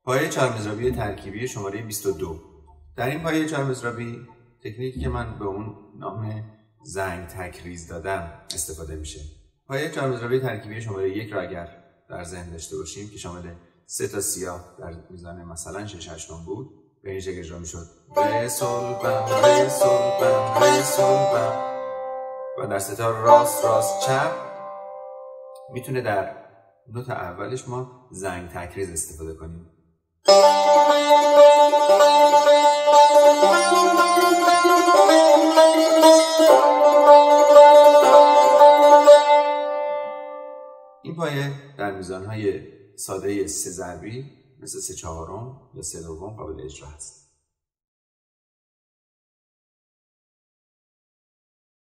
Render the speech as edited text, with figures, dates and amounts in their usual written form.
پایه چهارمضربی ترکیبی شماره 22. در این پایه چهارمضربی تکنیکی که من به اون نام زنگ تکریز دادم استفاده میشه. پایه چهارمضربی ترکیبی شماره 1 را اگر در ذهن داشته باشیم که شامل 3 تا سیاه در میزان مثلا 6/8 بود، به این شکل اجرا میشد: ره سل بم ره سل بم ره سل بم. و در ستار راست راست چپ میتونه در نوت اولش ما زنگ تکریز استفاده کنیم. این پایه در میزانهای ساده 3 ضربی مثل 3/4 یا 3/2 قابل اجرا هست.